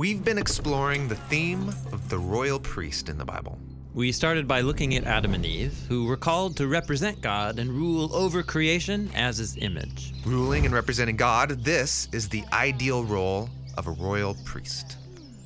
We've been exploring the theme of the royal priest in the Bible. We started by looking at Adam and Eve, who were called to represent God and rule over creation as his image. Ruling and representing God, this is the ideal role of a royal priest.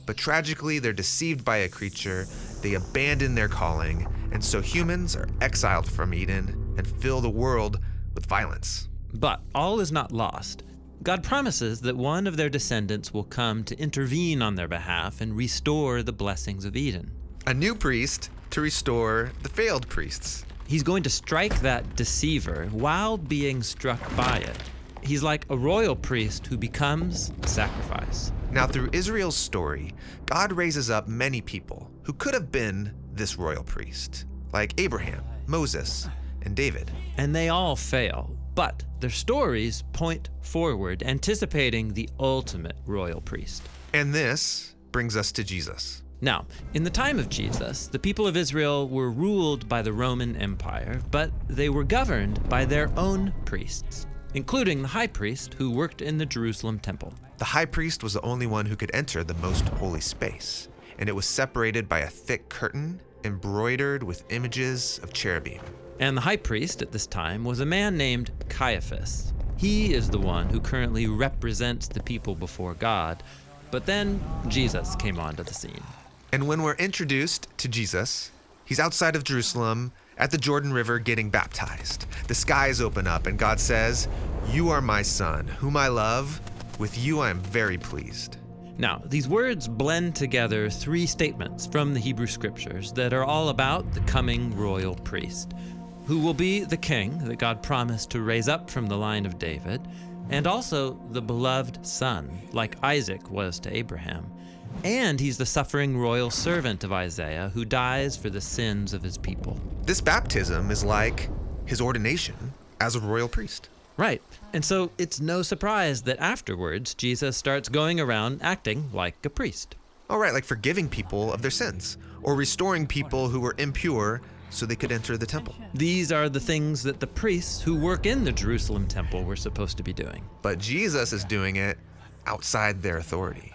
But tragically, they're deceived by a creature, they abandon their calling, and so humans are exiled from Eden and fill the world with violence. But all is not lost. God promises that one of their descendants will come to intervene on their behalf and restore the blessings of Eden. A new priest to restore the failed priests. He's going to strike that deceiver while being struck by it. He's like a royal priest who becomes a sacrifice. Now, through Israel's story, God raises up many people who could have been this royal priest, like Abraham, Moses, and David. And they all fail, but their stories point forward, anticipating the ultimate royal priest. And this brings us to Jesus. Now, in the time of Jesus, the people of Israel were ruled by the Roman Empire, but they were governed by their own priests, including the high priest who worked in the Jerusalem temple. The high priest was the only one who could enter the most holy space, and it was separated by a thick curtain embroidered with images of cherubim. And the high priest at this time was a man named Caiaphas. He is the one who currently represents the people before God, but then Jesus came onto the scene. And when we're introduced to Jesus, he's outside of Jerusalem at the Jordan River getting baptized. The skies open up and God says, "You are my son, whom I love. With you I am very pleased." Now, these words blend together three statements from the Hebrew scriptures that are all about the coming royal priest, who will be the king that God promised to raise up from the line of David, and also the beloved son, like Isaac was to Abraham. And he's the suffering royal servant of Isaiah who dies for the sins of his people. This baptism is like his ordination as a royal priest. Right. And so it's no surprise that afterwards Jesus starts going around acting like a priest. All right, like forgiving people of their sins or restoring people who were impure so they could enter the temple. These are the things that the priests who work in the Jerusalem temple were supposed to be doing. But Jesus is doing it outside their authority.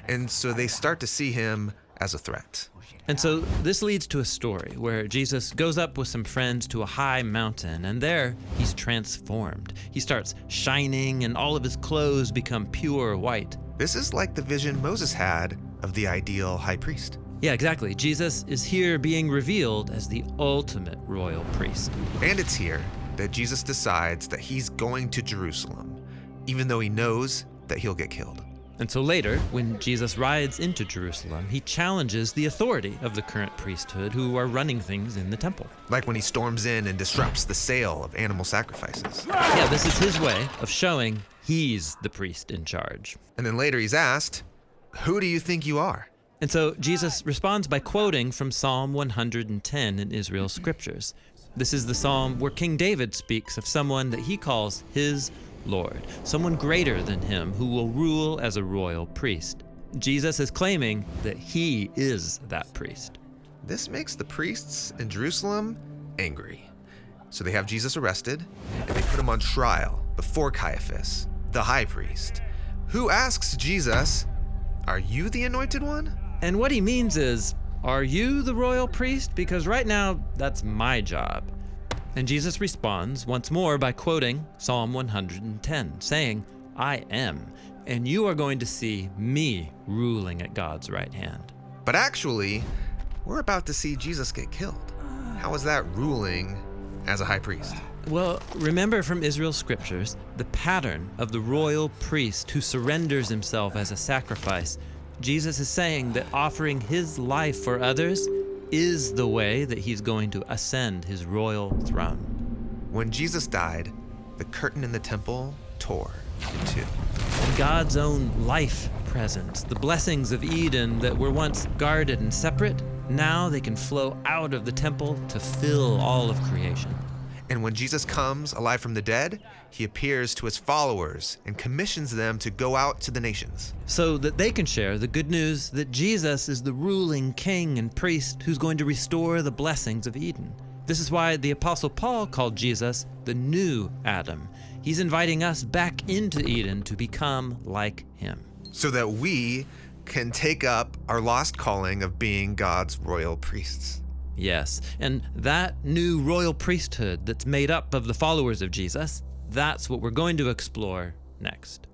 And so they start to see him as a threat. And so this leads to a story where Jesus goes up with some friends to a high mountain, and there he's transformed. He starts shining, and all of his clothes become pure white. This is like the vision Moses had of the ideal high priest. Yeah, exactly. Jesus is here being revealed as the ultimate royal priest. And it's here that Jesus decides that he's going to Jerusalem, even though he knows that he'll get killed. And so later, when Jesus rides into Jerusalem, he challenges the authority of the current priesthood who are running things in the temple. Like when he storms in and disrupts the sale of animal sacrifices. Yeah, this is his way of showing he's the priest in charge. And then later he's asked, "Who do you think you are?" And so Jesus responds by quoting from Psalm 110 in Israel's scriptures. This is the psalm where King David speaks of someone that he calls his Lord, someone greater than him who will rule as a royal priest. Jesus is claiming that he is that priest. This makes the priests in Jerusalem angry. So they have Jesus arrested, and they put him on trial before Caiaphas, the high priest, who asks Jesus, "Are you the anointed one?" And what he means is, are you the royal priest? Because right now, that's my job. And Jesus responds once more by quoting Psalm 110, saying, "I am, and you are going to see me ruling at God's right hand." But actually, we're about to see Jesus get killed. How is that ruling as a high priest? Well, remember from Israel's scriptures, the pattern of the royal priest who surrenders himself as a sacrifice. Jesus is saying that offering his life for others is the way that he's going to ascend his royal throne. When Jesus died, the curtain in the temple tore in two. And God's own life presence, the blessings of Eden that were once guarded and separate, now they can flow out of the temple to fill all of creation. And when Jesus comes alive from the dead, he appears to his followers and commissions them to go out to the nations. So that they can share the good news that Jesus is the ruling king and priest who's going to restore the blessings of Eden. This is why the Apostle Paul called Jesus the new Adam. He's inviting us back into Eden to become like him. So that we can take up our lost calling of being God's royal priests. Yes, and that new royal priesthood that's made up of the followers of Jesus, that's what we're going to explore next.